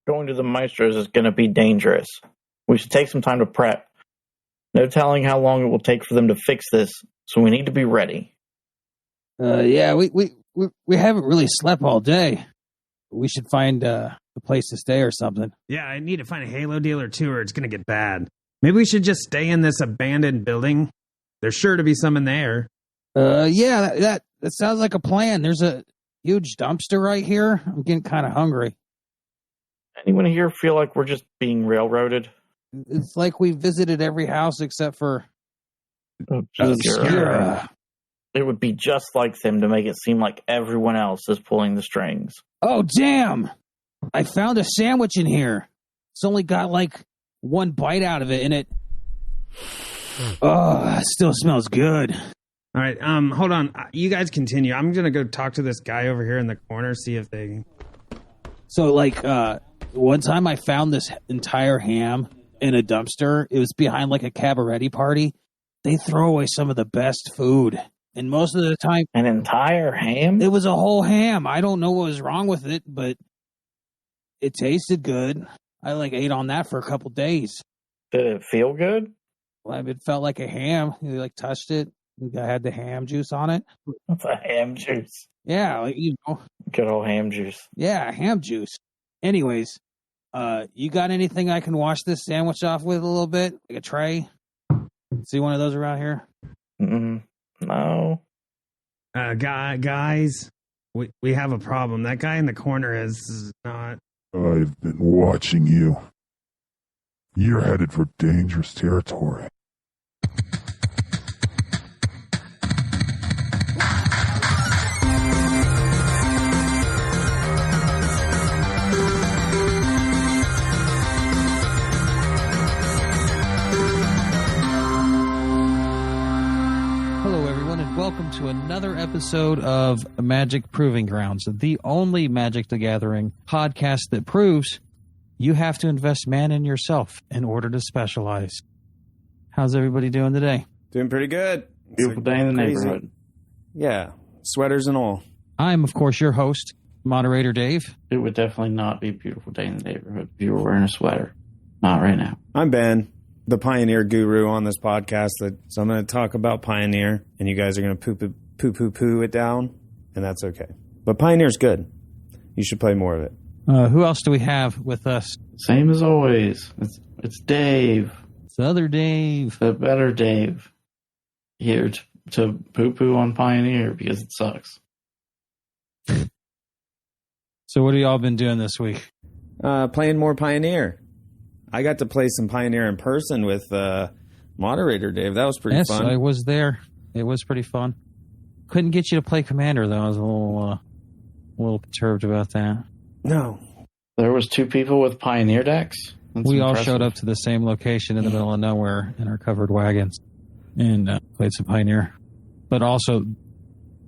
Going to the Maestros is going to be dangerous. We should take some time to prep. No telling how long it will take for them to fix this, so we need to be ready. Yeah, we haven't really slept all day. We should find a place to stay or something. Yeah, I need to find a Halo deal or two, or it's going to get bad. Maybe we should just stay in this abandoned building. There's sure to be some in there. Yeah, that sounds like a plan. There's a huge dumpster right here. I'm getting kind of hungry. Anyone here feel like we're just being railroaded? It's like we visited every house except for Obscura. It would be just like them to make it seem like everyone else is pulling the strings. Oh, damn! I found a sandwich in here. It's only got like one bite out of it, and it still smells good. All right, hold on. You guys continue. I'm going to go talk to this guy over here in the corner, see if they... So, like, one time I found this entire ham in a dumpster. It was behind, like, a cabaret party. They throw away some of the best food. And most of the time... An entire ham? It was a whole ham. I don't know what was wrong with it, but it tasted good. I, like, ate on that for a couple days. Did it feel good? Well, it felt like a ham. You, like, touched it. I had the ham juice on it. What's a ham juice? Yeah, like, you know. Good old ham juice. Yeah, ham juice. Anyways, you got anything I can wash this sandwich off with a little bit? Like a tray? See one of those around here? No. Guys, we have a problem. That guy in the corner is not... I've been watching you. You're headed for dangerous territory. Welcome to another episode of Magic Proving Grounds, the only Magic the Gathering podcast that proves you have to invest man in yourself in order to specialize. How's everybody doing today? Doing pretty good. Beautiful day in the neighborhood. Yeah, sweaters and all. I'm, of course, your host, Moderator Dave. It would definitely not be a beautiful day in the neighborhood if you were wearing a sweater. Not right now. I'm Ben, the Pioneer guru on this podcast. So I'm going to talk about Pioneer, and you guys are going to poo it down, and that's okay. But Pioneer's good. You should play more of it. Who else do we have with us? Same as always. It's Dave. It's the other Dave. The better Dave. Here to poo-poo on Pioneer because it sucks. So what have y'all been doing this week? Playing more Pioneer. I got to play some Pioneer in person with Moderator Dave. That was pretty fun. Yes, I was there. It was pretty fun. Couldn't get you to play Commander, though. I was a little perturbed about that. No. There was two people with Pioneer decks? That's we impressive. all showed up to the same location in the middle of nowhere in our covered wagons and played some Pioneer. But also,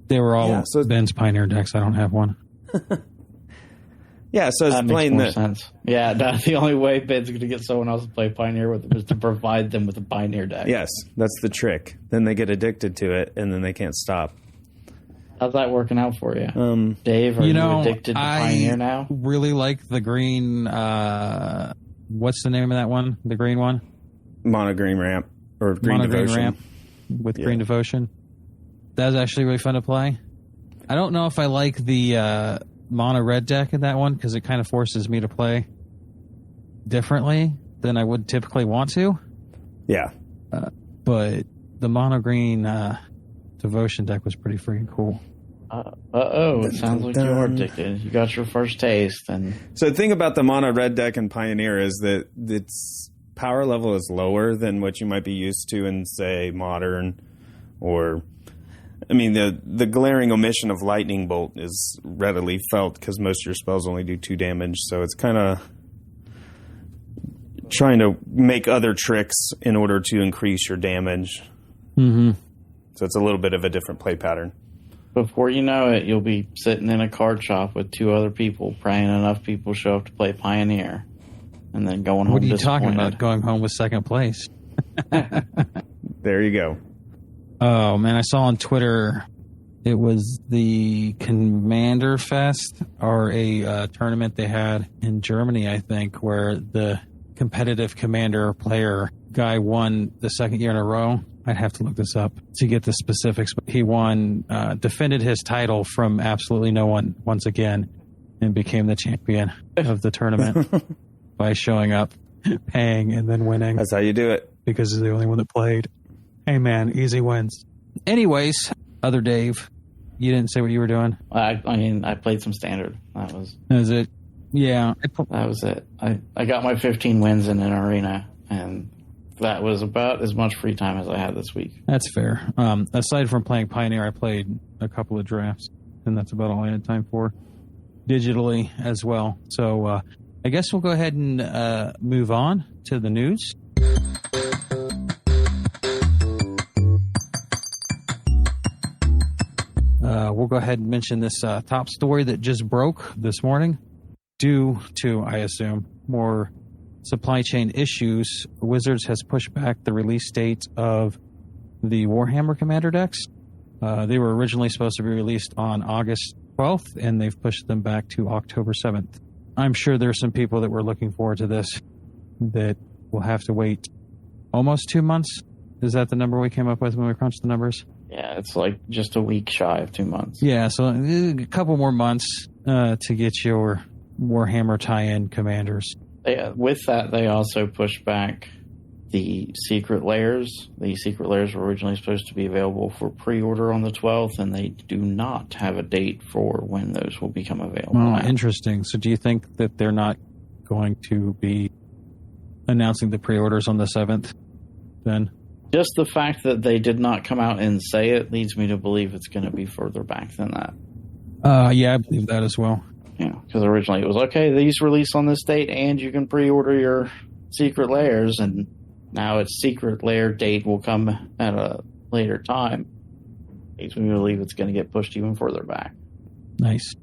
they were all Ben's Pioneer decks. I don't have one. Yeah, so that makes more sense. Yeah, the only way Ben's going to get someone else to play Pioneer with him is to provide them with a Pioneer deck. Yes, that's the trick. Then they get addicted to it, and then they can't stop. How's that working out for you? Dave, are you addicted to Pioneer now? I really like the green, what's the name of that one? The green one? Mono Green Ramp, or Green Devotion. Ramp with Green Devotion. That was actually really fun to play. I don't know if I like the... mono red deck in that one because it kind of forces me to play differently than I would typically want to. Yeah. But the mono green devotion deck was pretty freaking cool. It sounds like you're addicted. You got your first taste. So the thing about the mono red deck in Pioneer is that its power level is lower than what you might be used to in, say, Modern or... I mean, the glaring omission of Lightning Bolt is readily felt because most of your spells only do 2 damage. So it's kind of trying to make other tricks in order to increase your damage. Mm-hmm. So it's a little bit of a different play pattern. Before you know it, you'll be sitting in a card shop with 2 other people, praying enough people show up to play Pioneer, and then going home. What are you talking about? Going home with second place? There you go. Oh, man, I saw on Twitter It was the Commander Fest, or a tournament they had in Germany, I think, where the competitive commander player guy won the second year in a row. I'd have to look this up to get the specifics, but he won, defended his title from absolutely no one once again, and became the champion of the tournament by showing up, paying, and then winning. That's how you do it. Because he's the only one that played. Hey man, easy wins. Anyways, other Dave, you didn't say what you were doing? I mean, I played some Standard. That was it. Yeah. That was it. I got my 15 wins in an arena, and that was about as much free time as I had this week. That's fair. Aside from playing Pioneer, I played a couple of drafts, and that's about all I had time for. Digitally as well. So I guess we'll go ahead and move on to the news. We'll go ahead and mention this top story that just broke this morning. Due to, I assume, more supply chain issues, Wizards has pushed back the release date of the Warhammer Commander decks. They were originally supposed to be released on August 12th, and they've pushed them back to October 7th. I'm sure there's some people that were looking forward to this that will have to wait almost 2 months. Is that the number we came up with when we crunched the numbers? Yeah, it's like just a week shy of 2 months. Yeah, so a couple more months to get your Warhammer tie-in commanders. With that, they also pushed back the secret layers. The secret layers were originally supposed to be available for pre-order on the 12th, and they do not have a date for when those will become available. Oh, interesting. So do you think that they're not going to be announcing the pre-orders on the 7th then? Just the fact that they did not come out and say it leads me to believe it's going to be further back than that. Yeah, I believe that as well. Yeah, because originally it was, okay, these release on this date and you can pre-order your secret layers, and now its secret layer date will come at a later time. Makes me believe it's going to get pushed even further back. Nice.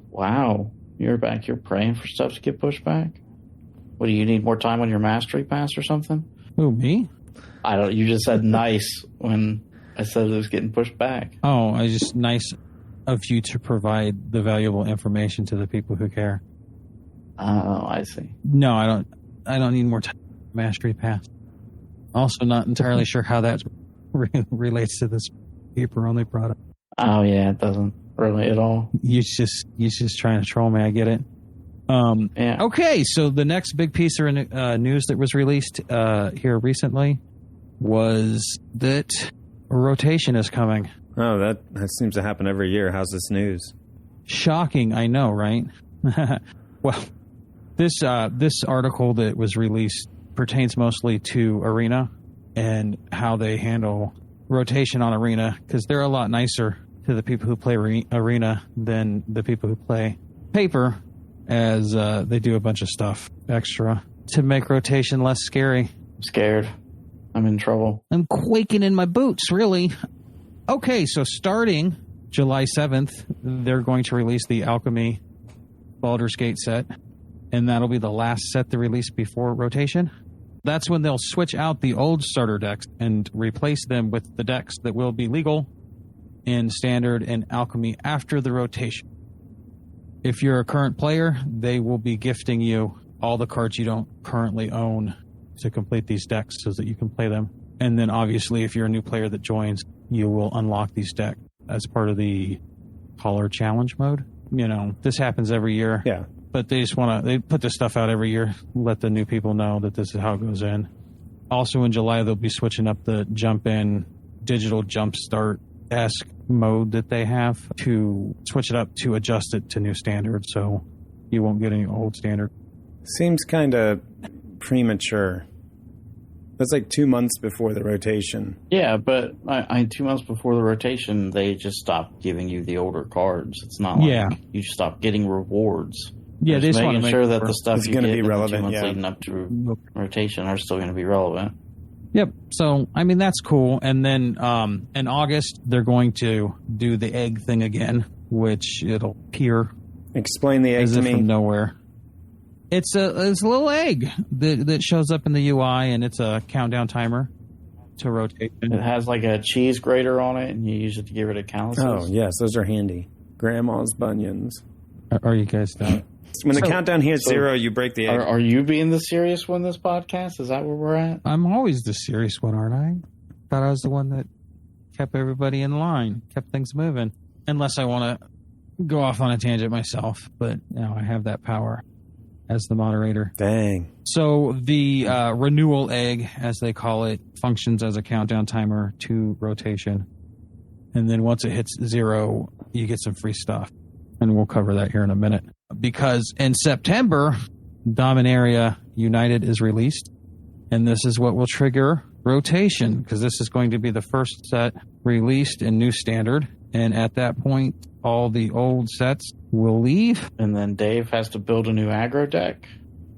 Wow, you're back. You're praying for stuff to get pushed back? What, do you need more time on your mastery pass or something? Who, me? I don't. You just said nice when I said it was getting pushed back. Oh, I just nice of you to provide the valuable information to the people who care. Oh, I see. No, I don't need more time. Mastery pass. Also, not entirely sure how that relates to this paper-only product. Oh yeah, it doesn't really at all. You just trying to troll me. I get it. Yeah. Okay, so the next big piece of news that was released here recently was that rotation is coming. Oh, that seems to happen every year. How's this news? Shocking, I know, right? Well, this article that was released pertains mostly to Arena and how they handle rotation on Arena, because they're a lot nicer to the people who play Arena than the people who play Paper, as they do a bunch of stuff extra to make rotation less scary. I'm scared. I'm in trouble. I'm quaking in my boots, really. Okay, so starting July 7th, they're going to release the Alchemy Baldur's Gate set, and that'll be the last set they release before rotation. That's when they'll switch out the old starter decks and replace them with the decks that will be legal in Standard and Alchemy after the rotation. If you're a current player, they will be gifting you all the cards you don't currently own to complete these decks so that you can play them. And then obviously, if you're a new player that joins, you will unlock these decks as part of the Caller Challenge mode. You know, this happens every year. Yeah. But they just they put this stuff out every year, let the new people know that this is how it goes in. Also in July, they'll be switching up the jump-in digital jumpstart-esque mode that they have to switch it up to adjust it to new standard, so you won't get any old standard. Seems kind of premature. That's like 2 months before the rotation. Yeah, but 2 months before the rotation, they just stopped giving you the older cards. It's not like you stop getting rewards. Yeah, they just want to make sure that the stuff it's you going get to be relevant, 2 months leading up to rotation are still going to be relevant. Yep. So, I mean, that's cool. And then in August, they're going to do the egg thing again, which it'll appear. Explain the egg as to if me. From nowhere. It's a little egg that shows up in the UI, and it's a countdown timer. to rotation. It has like a cheese grater on it, and you use it to get rid of calluses. Oh, yes, those are handy. Grandma's bunions. Are you guys done? When the countdown hits 0, you break the egg. Are you being the serious one this podcast? Is that where we're at? I'm always the serious one, aren't I? Thought I was the one that kept everybody in line, kept things moving. Unless I want to go off on a tangent myself, but now I have that power as the moderator. Dang. So the renewal egg, as they call it, functions as a countdown timer to rotation. And then once it hits 0, you get some free stuff. And we'll cover that here in a minute. Because in September, Dominaria United is released. And this is what will trigger rotation, because this is going to be the first set released in new standard. And at that point, all the old sets will leave. And then Dave has to build a new aggro deck.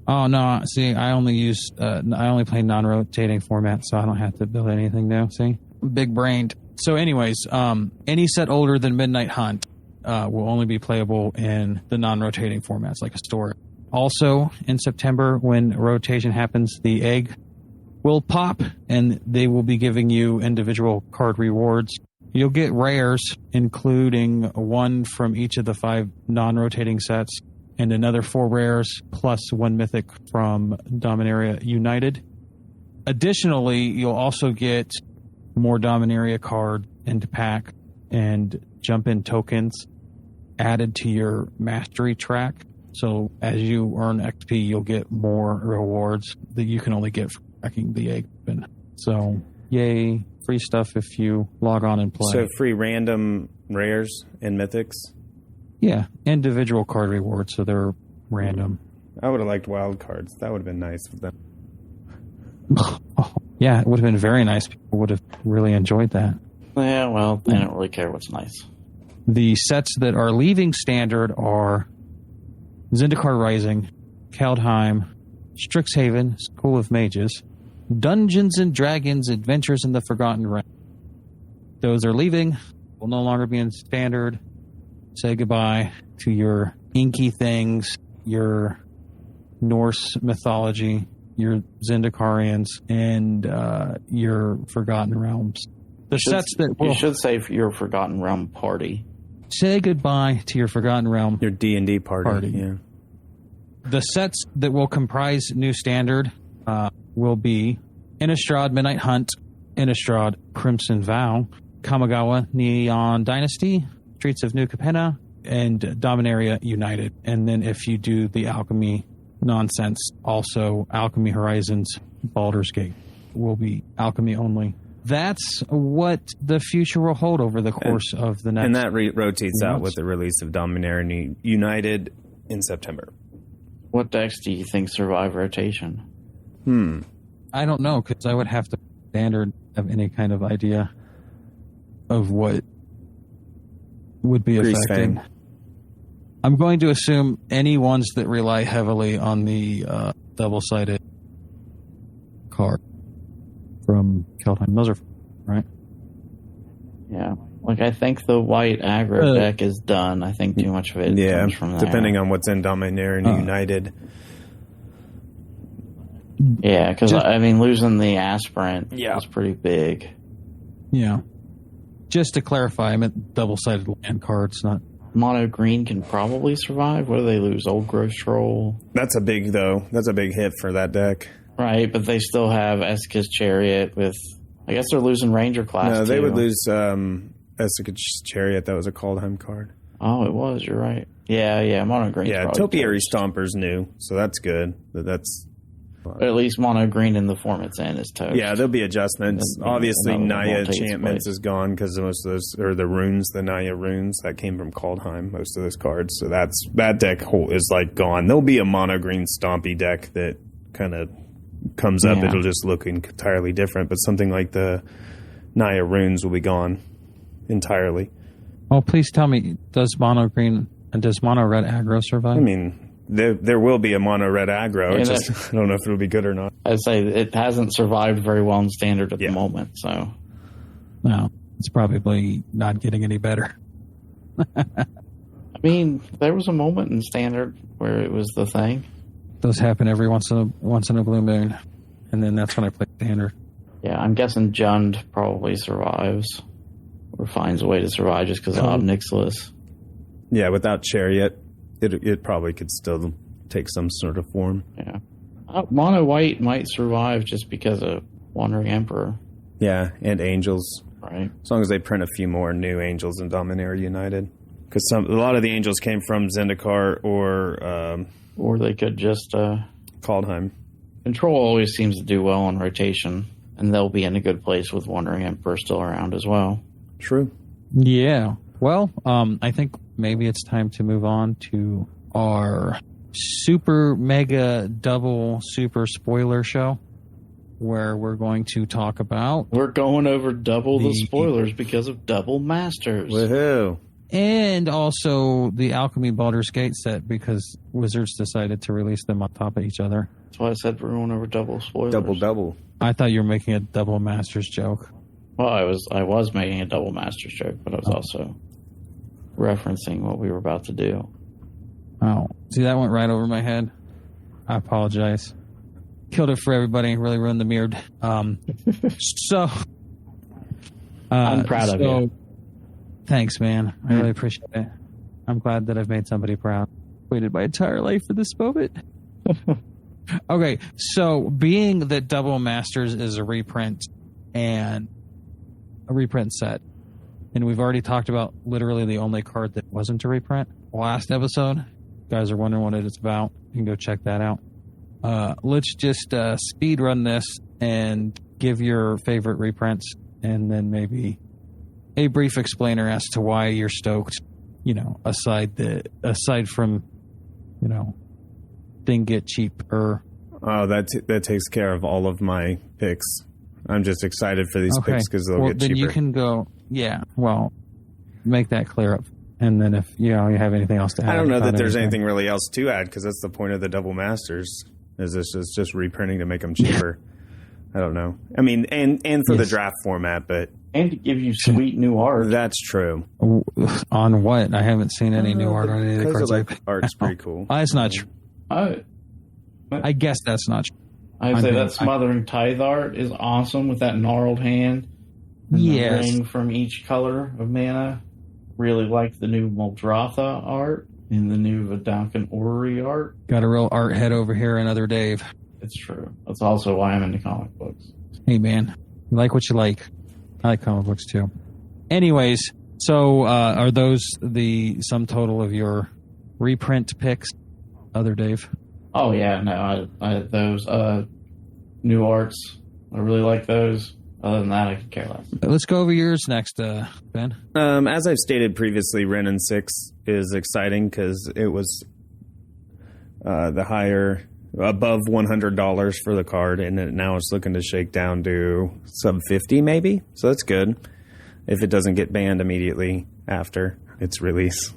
Oh, no. See, I only play non-rotating format, so I don't have to build anything new. See? Big brained. So anyways, any set older than Midnight Hunt will only be playable in the non-rotating formats, like Historic. Also, in September, when rotation happens, the egg will pop, and they will be giving you individual card rewards. You'll get rares, including 1 from each of the 5 non-rotating sets, and another 4 rares, plus 1 mythic from Dominaria United. Additionally, you'll also get more Dominaria card into pack and jump-in tokens added to your mastery track. So as you earn XP, you'll get more rewards that you can only get from cracking the egg open. So, yay, free stuff if you log on and play. So free random rares and mythics? Yeah, individual card rewards, so they're random. I would have liked wild cards. That would have been nice for them. Yeah, it would have been very nice. People would have really enjoyed that. Yeah, well, they don't really care what's nice. The sets that are leaving standard are Zendikar Rising, Kaldheim, Strixhaven, School of Mages, Dungeons and Dragons, Adventures in the Forgotten Realm. Those are leaving, will no longer be in standard. Say goodbye to your inky things, your Norse mythology, your Zendikarians, and your Forgotten Realms. The sets that will... You should say your Forgotten Realm party. Say goodbye to your Forgotten Realm. Your D&D party. Yeah. The sets that will comprise new standard will be Innistrad Midnight Hunt, Innistrad Crimson Vow, Kamigawa Neon Dynasty, Streets of New Capenna, and Dominaria United. And then if you do the Alchemy nonsense, also Alchemy Horizons, Baldur's Gate will be Alchemy only. That's what the future will hold over the course of the next... And that rotates out with the release of Dominaria United in September. What decks do you think survive rotation? I don't know, because I would have to standard have any kind of idea of what would be affecting. I'm going to assume any ones that rely heavily on the double-sided card from Kaldheim. Those are right. Yeah. Like, I think the white aggro deck is done. I think too much of it comes from there. Depending on what's in Dominaria United. Yeah, because, I mean, losing the aspirant was pretty big. Yeah. Just to clarify, I meant double-sided land cards, not... Mono green can probably survive. What do they lose? Old Growth Troll? That's a big hit for that deck. Right, but they still have Esika's Chariot with... I guess they're losing Ranger class, No, they would lose Esika's Chariot. That was a Kaldheim card. Oh, it was. You're right. Yeah, Mono green. Yeah, Topiary Stomper's new, so that's good. That's... But at least Mono green in the form it's in is toast. Yeah, there'll be adjustments. Obviously, Naya Enchantments is gone because most of those, or the runes, the Naya runes, that came from Kaldheim, most of those cards. So that deck is like gone. There'll be a mono green stompy deck that kind of comes up. It'll just look entirely different, but something like the Naya runes will be gone entirely. Oh, please tell me, does mono green and does mono red aggro survive? I mean, there will be a mono red aggro. I don't know if it'll be good or not. I'd say it hasn't survived very well in standard at the moment. So, no, it's probably not getting any better. I mean, there was a moment in standard where it was the thing. Those happen every once in a blue moon, and then that's when I play standard. Yeah, I'm guessing Jund probably survives or finds a way to survive just because of Obnixilis. Yeah, without Chariot, it probably could still take some sort of form. Yeah. Mono White might survive just because of Wandering Emperor. Yeah, and Angels. Right. As long as they print a few more new Angels in Dominaria United. Because a lot of the Angels came from Zendikar or they could just... Kaldheim. Control always seems to do well on rotation, and they'll be in a good place with Wandering Emperor still around as well. True. Yeah. Well, I think maybe it's time to move on to our super mega double super spoiler show, where we're going to talk about... We're going over double the spoilers because of Double Masters. Woohoo. And also the Alchemy Baldur's Gate set, because Wizards decided to release them on top of each other. That's why I said we're going over double spoilers. Double. I thought you were making a Double Masters joke. Well, I was making a Double Masters joke, but I was also referencing what we were about to do. Oh, see, that went right over my head. I apologize. Killed it for everybody. Really ruined the mirrored. So I'm proud of you. Thanks, man. I really appreciate it. I'm glad that I've made somebody proud. Waited my entire life for this moment. Okay, so being that Double Masters is a reprint and a reprint set, and we've already talked about literally the only card that wasn't a reprint last episode. You guys are wondering what it's about. You can go check that out. Let's just speed run this and give your favorite reprints, and then maybe a brief explainer as to why you're stoked. You know, aside from, you know, didn't get cheaper. Oh, that takes care of all of my picks. I'm just excited for these picks because they'll get cheaper. Then you can go. Yeah. Well, make that clear up. And then if you have anything else to add. I don't know that there's anything really else to add because that's the point of the Double Masters. Is this is just reprinting to make them cheaper? I don't know. I mean, and for the draft format, but and to give you sweet new art. That's true. On what? I haven't seen any new art on any of the cards. Like art's pretty cool. That's not true. I guess that's not true. I'd say that Smothering Tithe art is awesome with that gnarled hand. And the ring from each color of mana. Really like the new Muldrotha art and the new Vidalcan Orrery art. Got a real art head over here, another Dave. It's true. That's also why I'm into comic books. Hey, man. You like what you like. I like comic books, too. Anyways, so are those the sum total of your reprint picks, other Dave? Oh, yeah. No, I those new arts. I really like those. Other than that, I could care less. Let's go over yours next, Ben. As I've stated previously, Ren and 6 is exciting because it was the higher, above $100 for the card, and now it's looking to shake down to sub 50 maybe. So that's good if it doesn't get banned immediately after its release.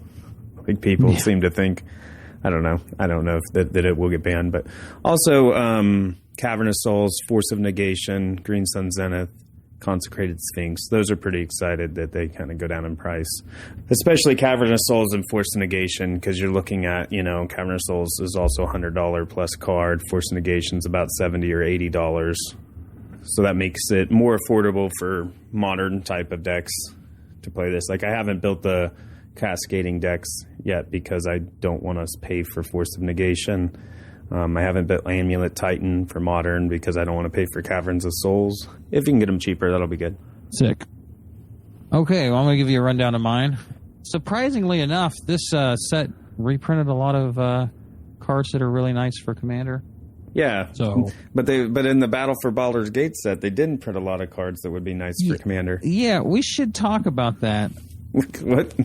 Like people seem to think. I don't know if that it will get banned, but also Cavernous Souls, Force of Negation, Green Sun Zenith, Consecrated Sphinx. Those are pretty excited that they kind of go down in price, especially Cavernous Souls and Force of Negation, because you're looking at, Cavernous Souls is also $100 plus card. Force of Negation's about $70 or $80. So that makes it more affordable for modern type of decks to play this. Like I haven't built the cascading decks yet because I don't want to pay for Force of Negation. I haven't built Amulet Titan for Modern because I don't want to pay for Caverns of Souls. If you can get them cheaper, that'll be good. Sick. Okay, well, I'm going to give you a rundown of mine. Surprisingly enough, this set reprinted a lot of cards that are really nice for Commander. Yeah, but in the Battle for Baldur's Gate set, they didn't print a lot of cards that would be nice for Commander. Yeah, we should talk about that. What?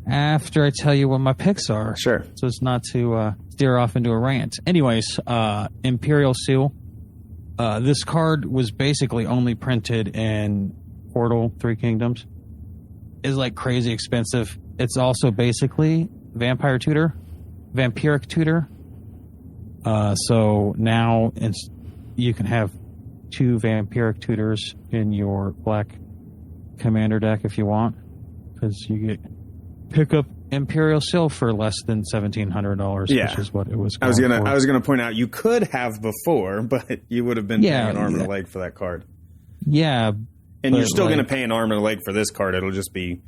After I tell you what my picks are. Sure. So it's not to steer off into a rant. Anyways, Imperial Seal. This card was basically only printed in Portal 3 Kingdoms. It's like crazy expensive. It's also basically Vampiric Tutor. So now you can have 2 Vampiric Tutors in your black Commander deck if you want, because you pick up Imperial Seal for less than $1,700, Yeah. which is what it was. I was going for. I was gonna point out you could have before, but you would have been paying an arm and a leg for that card. Yeah, and you're still gonna pay an arm and a leg for this card. It'll just be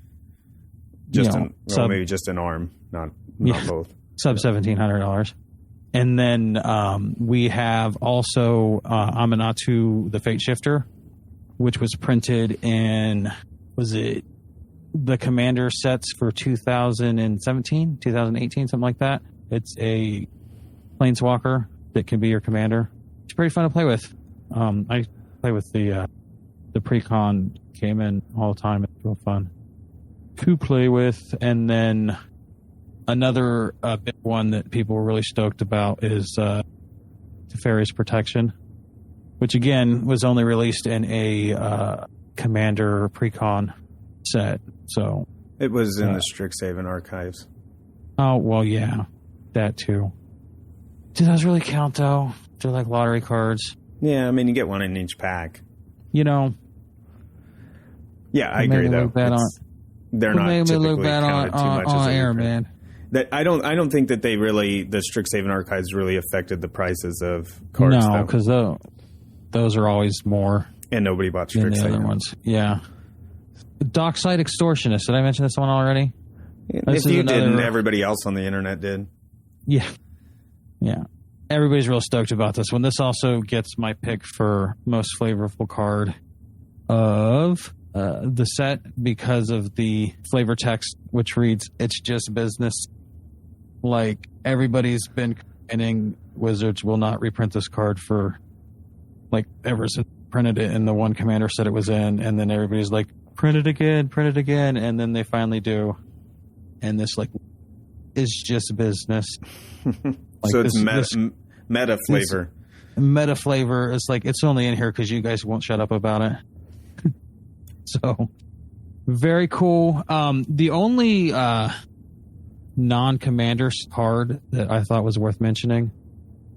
maybe just an arm, not both. Sub $1,700. And then we have also Amanatu, the Fate Shifter, which was printed in, was it the Commander sets for 2017, 2018, something like that. It's a Planeswalker that can be your commander. It's pretty fun to play with. I play with the pre-con, came in all the time. It's real fun to play with. And then another big one that people were really stoked about is Teferi's Protection, which again was only released in a Commander pre-con set. So it was in the Strixhaven archives. Oh, well, yeah, that too. Do those really count, though? They're like lottery cards. Yeah, I mean, you get one in each pack. You know. Yeah, I agree, though. They're not typically counted too much as air, man. That I don't think that the Strixhaven archives really affected the prices of cards. No, because those are always more. And nobody bought than the other Strixhaven ones. Yeah. Dockside Extortionist. Did I mention this one already? If you didn't, everybody else on the internet did. Yeah. Yeah. Everybody's real stoked about this one. This also gets my pick for most flavorful card of the set because of the flavor text, which reads, "It's just business." Like, everybody's been complaining Wizards will not reprint this card for, like, ever since printed it in the one Commander set it was in, and then everybody's like, print it again, and then they finally do. And this, like, is just business. Like, so it's meta flavor. Meta flavor is like, it's only in here because you guys won't shut up about it. So, very cool. The only non-commander card that I thought was worth mentioning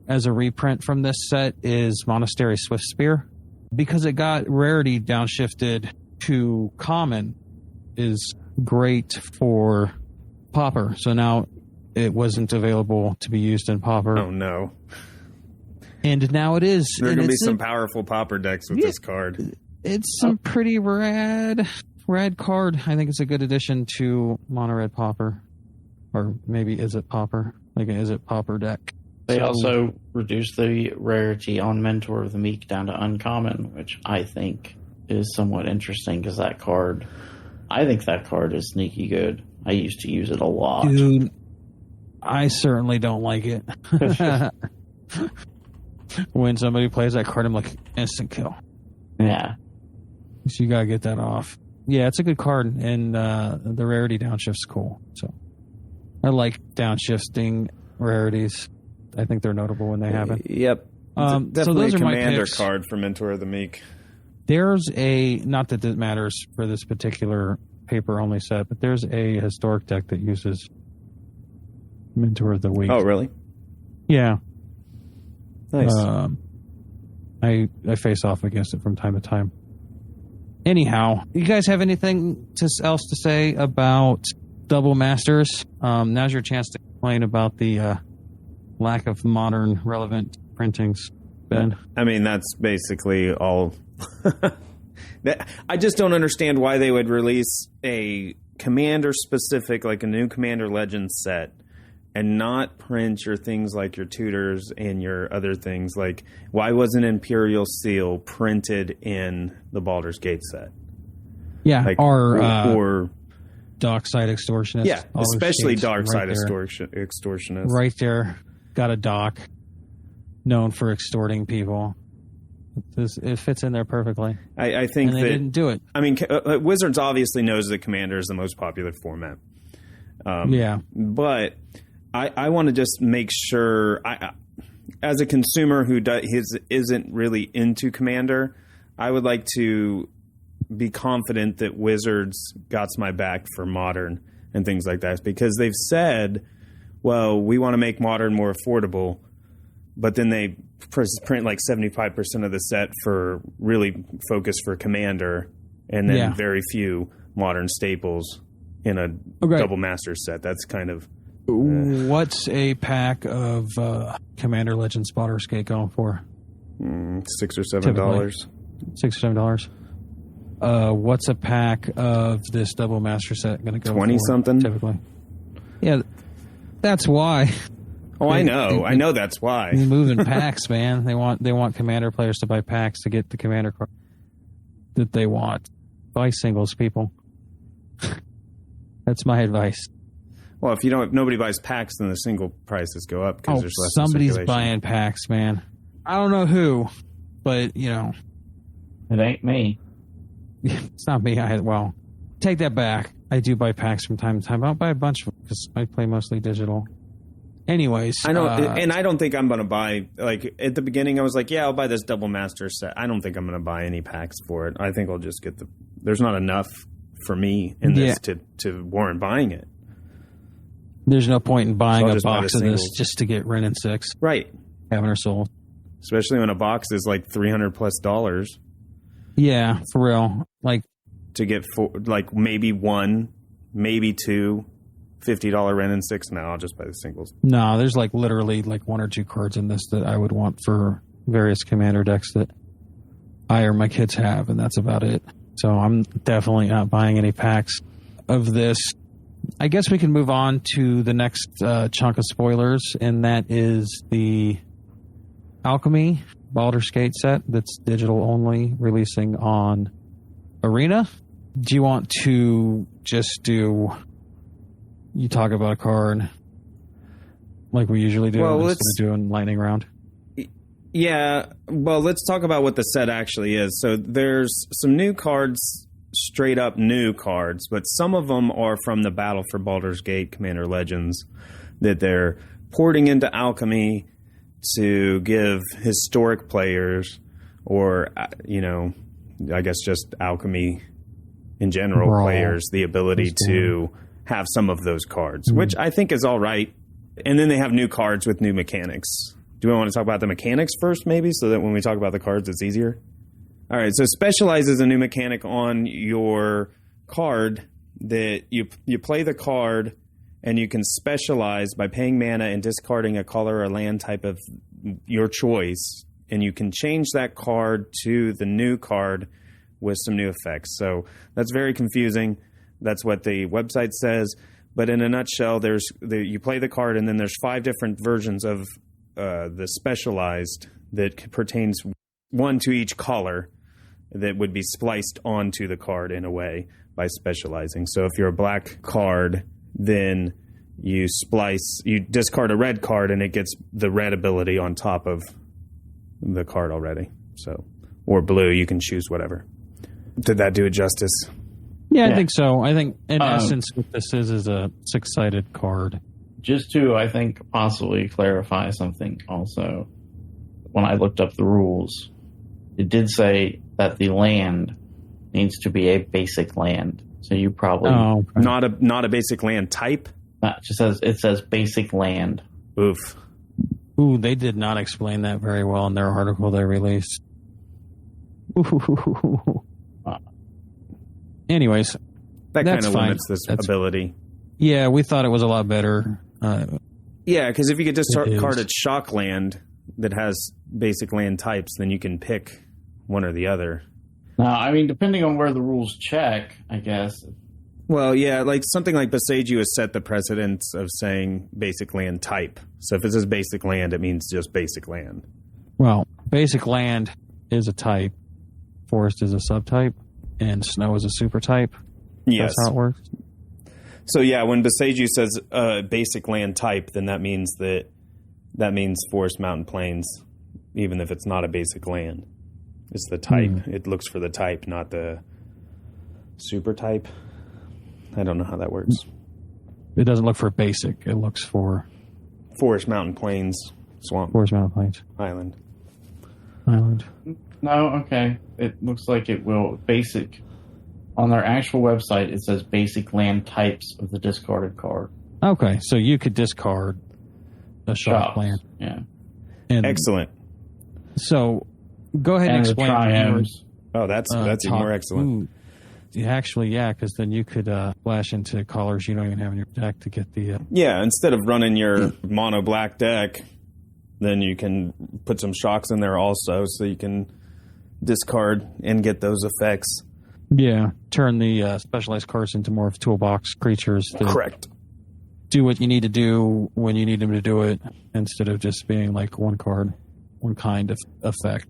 as a reprint from this set is Monastery Swiftspear. Because it got rarity downshifted to common, is great for Pauper. So now it wasn't available to be used in Pauper. Oh, no. And now it is. There are going to be some powerful Pauper decks with this card. It's some pretty rad card. I think it's a good addition to Mono Red Pauper. Or maybe is it Pauper? Like, is it Pauper deck? They also reduced the rarity on Mentor of the Meek down to uncommon, which I think is somewhat interesting because I think that card is sneaky good. I used to use it a lot. Dude, I certainly don't like it. When somebody plays that card, I'm like, instant kill. Yeah. So you gotta get that off. Yeah, it's a good card, and the rarity downshift's cool. So I like downshifting rarities. I think they're notable when they happen. Yep. Definitely so those a are my commander picks. card for Mentor of the Meek. There's not that it matters for this particular paper-only set, but there's a historic deck that uses Mentor of the Week. Oh, really? Yeah. Nice. I face off against it from time to time. Anyhow, you guys have anything else to say about Double Masters? Now's your chance to complain about the lack of modern relevant printings, Ben. I mean, that's basically all. I just don't understand why they would release a Commander specific, like a new Commander Legends set, and not print your things like your tutors and your other things. Like, why wasn't Imperial Seal printed in the Baldur's Gate set? Yeah, like, or Dockside Extortionist. Yeah, especially Darkside right Extortionist. Right there, got a dock known for extorting people. It fits in there perfectly. I think and they didn't do it. I mean, Wizards obviously knows that Commander is the most popular format. Yeah, but I want to just make sure, as a consumer who isn't really into Commander, I would like to be confident that Wizards got my back for Modern and things like that, because they've said, well, we want to make Modern more affordable, but then they print like 75% of the set for really focused for Commander, and then very few Modern staples. in a double master set. That's kind of... What's a pack of Commander Legends Baldur's Gate going for? $6 or $7. $6 or $7. What's a pack of this double master set going to go 20 for? something Typically. Yeah, that's why. Oh, I know that's why. They move in packs, man. They want Commander players to buy packs to get the Commander card that they want. Buy singles, people. That's my advice. Well, if nobody buys packs, then the single prices go up because there's less somebody's circulation. buying packs, man. I don't know who, but it ain't me. It's not me. Take that back. I do buy packs from time to time. I don't buy a bunch because I play mostly digital. Anyways, I know, and I don't think I'm going to buy. Like at the beginning, I was like, "Yeah, I'll buy this double master set." I don't think I'm going to buy any packs for it. I think I'll just get There's not enough for me in this to warrant buying it. There's no point in buying a buy box of this just to get Ren and 6. Right. Having her sold. Especially when a box is like $300+. Yeah, for real. Like to get maybe one, maybe two $50 Ren and 6. No, I'll just buy the singles. No, there's literally one or two cards in this that I would want for various commander decks that I or my kids have, and that's about it. So I'm definitely not buying any packs of this. I guess we can move on to the next chunk of spoilers, and that is the Alchemy Baldur's Gate set that's digital only, releasing on Arena. Do you want to just you talk about a card like we usually do instead of doing lightning round? Yeah, well, let's talk about what the set actually is. So there's some new cards, straight up new cards, but some of them are from the Battle for Baldur's Gate Commander Legends that they're porting into Alchemy to give historic players or, I guess just Alchemy in general players the ability to have some of those cards, which I think is all right. And then they have new cards with new mechanics. Do we want to talk about the mechanics first, maybe, so that when we talk about the cards, it's easier? All right, so Specialize is a new mechanic on your card that you play the card, and you can specialize by paying mana and discarding a color or land type of your choice, and you can change that card to the new card with some new effects. So that's very confusing. That's what the website says. But in a nutshell, you play the card, and then there's 5 different versions of the Specialized that pertains one to each color that would be spliced onto the card in a way by specializing. So if you're a black card, then you discard a red card and it gets the red ability on top of the card already. So, or blue, you can choose whatever. Did that do it justice? Yeah, I think so. I think in essence what this is a 6-sided card. Just to, I think, possibly clarify something also, when I looked up the rules, it did say that the land needs to be a basic land. So you probably... Oh, okay. Not a basic land type? It says basic land. Oof. Ooh, they did not explain that very well in their article they released. Anyways, that kind of fine. limits this ability. Yeah, we thought it was a lot better. Yeah, because if you get discard a shock land that has basic land types, then you can pick one or the other. Now, I mean, depending on where the rules check, I guess. Well, yeah, like something like Beseiju has set the precedence of saying basic land type. So if it says basic land, it means just basic land. Well, basic land is a type, forest is a subtype, and snow is a super type. Yes. That's how it works. So yeah, when Beseiju says basic land type, then that means forest, mountain, plains, even if it's not a basic land. It's the type. It looks for the type, not the super type. I don't know how that works. It doesn't look for basic. It looks for forest, mountain, plains, swamp, forest, mountain, plains, island. No, okay. It looks like it will basic. On their actual website, it says basic land types of the discarded card. Okay, so you could discard a shock land. Yeah. And excellent. So go ahead and explain. The triumphs. Oh, that's even more excellent. Actually, yeah, because then you could flash into colors you don't even have in your deck to get the... Yeah, instead of running your mono black deck, then you can put some shocks in there also, so you can discard and get those effects. Yeah, turn the specialized cards into more of toolbox creatures. Correct. Do what you need to do when you need them to do it, instead of just being like one card, one kind of effect.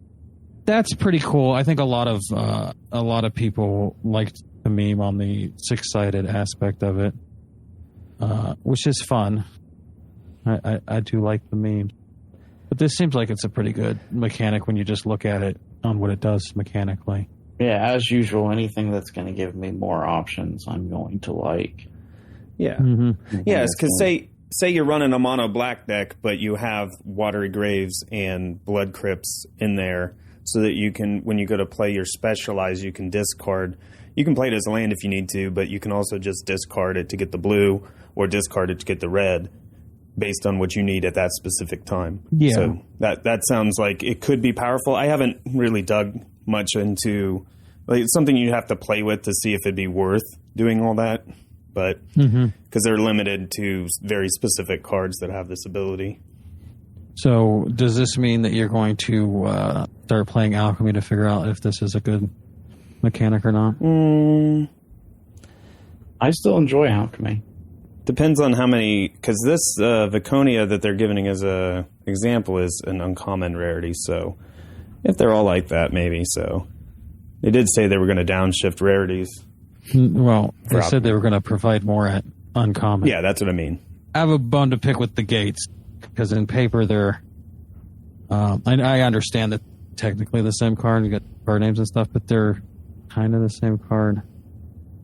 That's pretty cool. I think a lot of people liked the meme on the six-sided aspect of it, which is fun. I do like the meme, but this seems like it's a pretty good mechanic when you just look at it on what it does mechanically. Yeah, as usual, anything that's going to give me more options, I'm going to like. Yeah. Mm-hmm. Yes, because say you're running a mono black deck, but you have Watery Graves and Blood Crypts in there, so that you can, when you go to play your Specialize, you can discard. You can play it as a land if you need to, but you can also just discard it to get the blue or discard it to get the red based on what you need at that specific time. Yeah. So that sounds like it could be powerful. I haven't really dug much into, like, it's something you have to play with to see if it'd be worth doing all that. But because they're limited to very specific cards that have this ability. So does this mean that you're going to start playing Alchemy to figure out if this is a good mechanic or not? I still enjoy Alchemy. Depends on how many, because this Viconia that they're giving as a example is an uncommon rarity. So if they're all like that, maybe. So they did say they were going to downshift rarities. Well, they said they were going to provide more at uncommon. Yeah, that's what I mean. I have a bone to pick with the gates, because in paper they're... I understand that technically the same card, you got card names and stuff, but they're kind of the same card,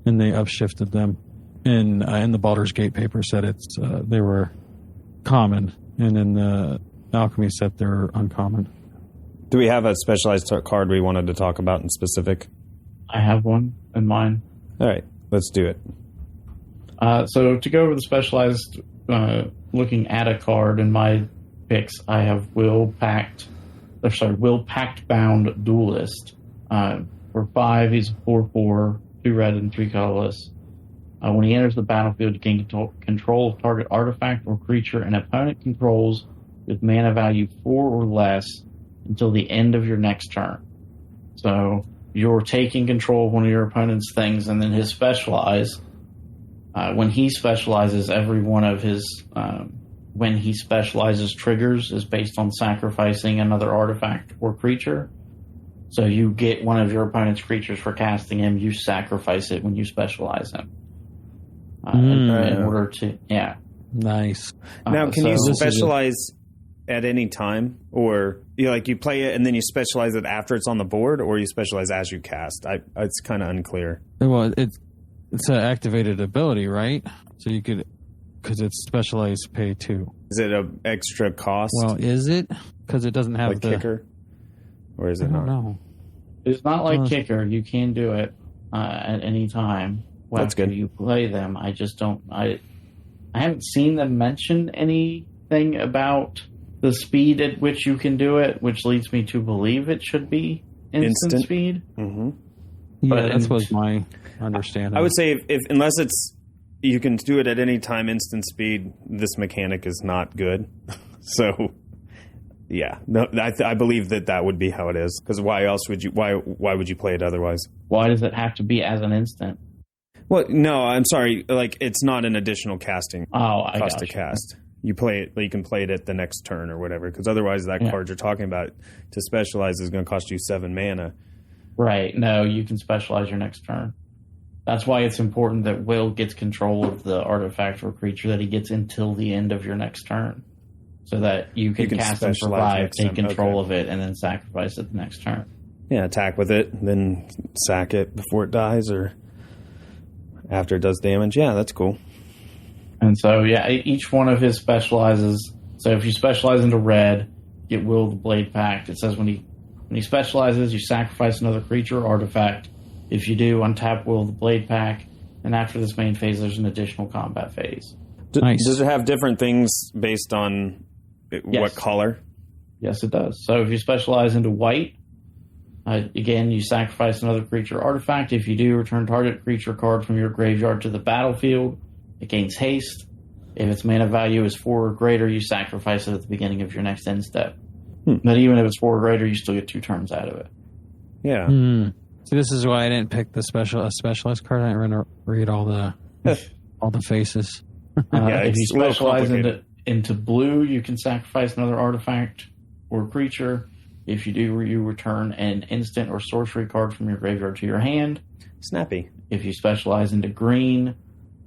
and they upshifted them. In the Baldur's Gate paper said they were common, and in the Alchemy set they're uncommon. Do we have a specialized card we wanted to talk about in specific? I have one in mind. All right, let's do it. So to go over the specialized, looking at a card in my picks, I have Will Pact Bound Duelist. For 5, he's a 4/4, 2 red and 3 colorless. When he enters the battlefield, you gain control of target artifact or creature an opponent controls with mana value 4 or less until the end of your next turn. So you're taking control of one of your opponent's things, and then his specialize. When he specializes, every one of his when he specializes triggers is based on sacrificing another artifact or creature. So you get one of your opponent's creatures for casting him. You sacrifice it when you specialize him. In order to, yeah. Nice. Now, can you specialize at any time, or you play it and then you specialize it after it's on the board, or you specialize as you cast? It's kind of unclear. Well, it's an activated ability, right? So you could, because it's specialized pay 2. Is it an extra cost? Well, is it? Because it doesn't have the kicker, or is it not? No, it's not like kicker. You can do it at any time. That's good. You play them. I just don't. I haven't seen them mention anything about the speed at which you can do it, which leads me to believe it should be instant speed. Mm-hmm. Yeah, that was my understanding. I would say if unless you can do it at any time, instant speed, this mechanic is not good. So, yeah, no, I believe that would be how it is. Because why else would you? Why would you play it otherwise? Why does it have to be as an instant? Well, no, I'm sorry. It's not an additional casting cost to cast. You play it, you can play it at the next turn or whatever. Because otherwise, that card you're talking about to specialize is going to cost you 7 mana. Right. No, you can specialize your next turn. That's why it's important that Will gets control of the artifact or creature that he gets until the end of your next turn. So that you can cast and survive, take control of it, and then sacrifice it the next turn. Yeah, attack with it, then sack it before it dies or after it does damage. Yeah, that's cool. And so, yeah, each one of his specializes. So if you specialize into red, get Will the Blade Pact. It says when he specializes, you sacrifice another creature or artifact. If you do, untap Will the Blade Pact. And after this main phase, there's an additional combat phase. Nice. Does it have different things based on what color? Yes, it does. So if you specialize into white, Again, you sacrifice another creature artifact. If you do, return target creature card from your graveyard to the battlefield. It gains haste. If its mana value is 4 or greater, you sacrifice it at the beginning of your next end step. But even if it's 4 or greater, you still get 2 turns out of it. Yeah. So this is why I didn't pick a specialist card. I didn't read all the faces. If you specialize into blue, you can sacrifice another artifact or creature. If you do, you return an instant or sorcery card from your graveyard to your hand. Snappy. If you specialize into green,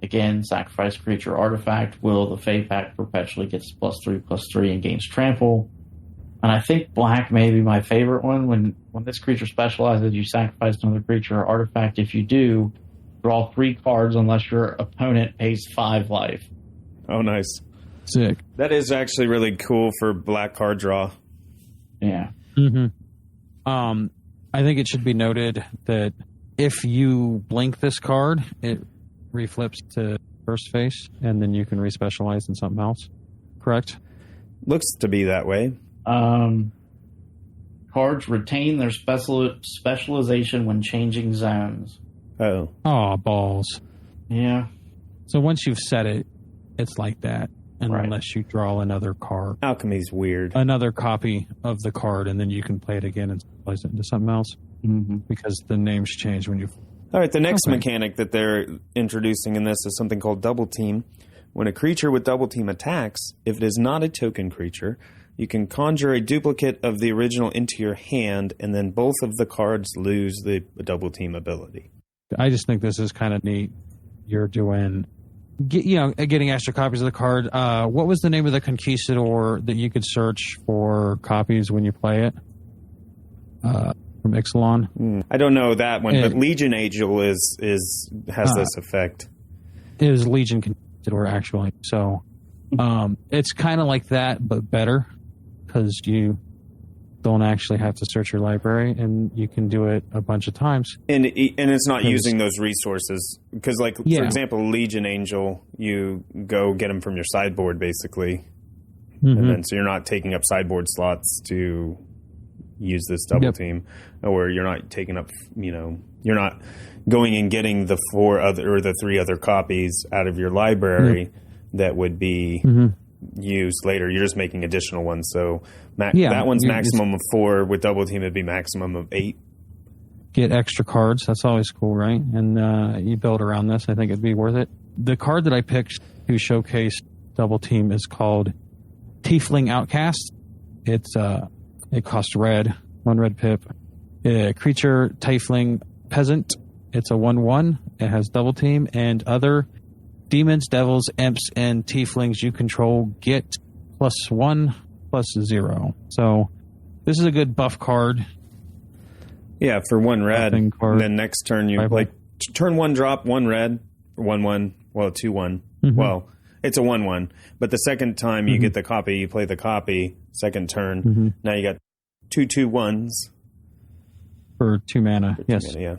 again, sacrifice creature artifact. Will the Fate Pact perpetually gets +3/+3 and gains trample. And I think black may be my favorite one. When this creature specializes, you sacrifice another creature or artifact. If you do, draw 3 cards unless your opponent pays 5 life. Oh, nice. Sick. That is actually really cool for black card draw. Yeah. I think it should be noted that if you blink this card, it reflips to first face, and then you can respecialize in something else. Correct? Looks to be that way. Cards retain their specialization when changing zones. Oh. Oh, balls. Yeah. So once you've set it, it's like that. Unless you draw another card. Alchemy's weird. Another copy of the card, and then you can play it again and place it into something else. Because the names change when you... All right, the next mechanic that they're introducing in this is something called Double Team. When a creature with Double Team attacks, if it is not a token creature, you can conjure a duplicate of the original into your hand, and then both of the cards lose the Double Team ability. I just think this is kind of neat. You're doing... getting extra copies of the card. What was the name of the Conquistador that you could search for copies when you play it? From Ixalan? I don't know that one, but Legion Angel has this effect. It was Legion Conquistador, actually. So it's kind of like that, but better, because you don't actually have to search your library, and you can do it a bunch of times. And it's not using those resources. Because, for example, Legion Angel, you go get them from your sideboard, basically. And then so you're not taking up sideboard slots to use this double team. Or you're not taking up, you're not going and getting the 3 other copies out of your library that would be used later. You're just making additional ones. So that one's maximum of 4. With double team, it'd be maximum of 8. Get extra cards. That's always cool, right? And you build around this. I think it'd be worth it. The card that I picked to showcase double team is called Tiefling Outcast. It costs red, 1 red pip. Creature, Tiefling, Peasant. It's a 1/1. It has double team, and other demons, devils, imps, and tieflings you control get +1/+0. So this is a good buff card. Yeah, for 1 red. And then next turn you turn 1 drop, 1 red, 1/1. Well, 2/1. Well, it's a 1/1. But the second time you get the copy, you play the copy. Second turn, now you got 2 2/1s for 2 mana. Yes, 2 mana, yeah.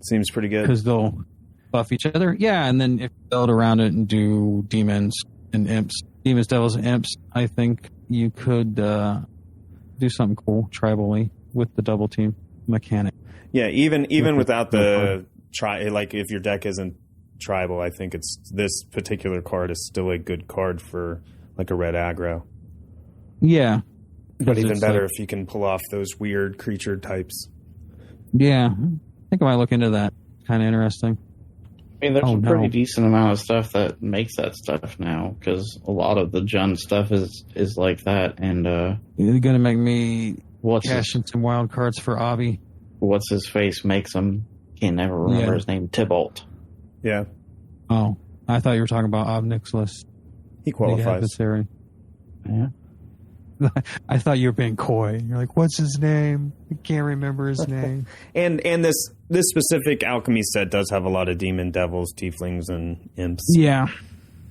Seems pretty good because they'll buff each other. Yeah, and then if you build around it and do demons and imps, demons, devils, and imps, I think you could do something cool tribally with the double team mechanic. Yeah, even without the if your deck isn't tribal, I think this particular card is still a good card for a red aggro. Yeah, but even better if you can pull off those weird creature types. Yeah, I think I might look into that. Kind of interesting. I mean, there's a pretty decent amount of stuff that makes that stuff now, because a lot of the Jund stuff is like that. And you're gonna make me cash in some wild cards for Avi. What's his face makes him? Can't never remember his name. Tybalt. Yeah. Oh, I thought you were talking about Ob Nixilis. He qualifies. Yeah. I thought you were being coy. You're like, what's his name? I can't remember his name. And this specific alchemy set does have a lot of demon, devils, tieflings, and imps. Yeah.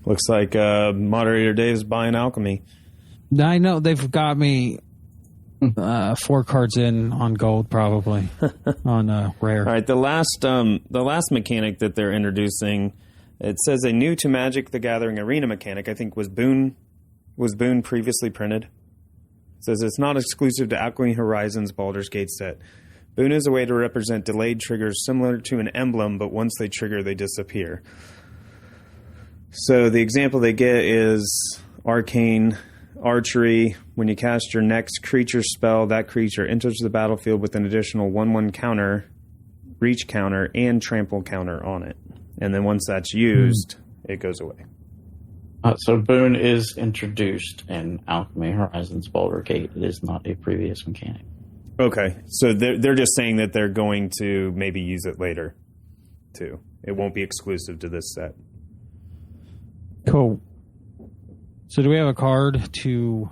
Looks like Moderator Dave's buying alchemy. I know they've got me 4 cards in on gold, probably on rare. All right, the last mechanic that they're introducing, it says a new to Magic the Gathering arena mechanic. I think was Boone previously printed. It says it's not exclusive to Alchemy Horizons Baldur's Gate set. Boon is a way to represent delayed triggers similar to an emblem, but once they trigger, they disappear. So the example they get is Arcane Archery. When you cast your next creature spell, that creature enters the battlefield with an additional 1/1 counter, reach counter, and trample counter on it. And then once that's used, it goes away. So Boon is introduced in Alchemy Horizons Baldur Gate. It is not a previous mechanic. Okay, so they're just saying that they're going to maybe use it later, too. It won't be exclusive to this set. Cool. So do we have a card to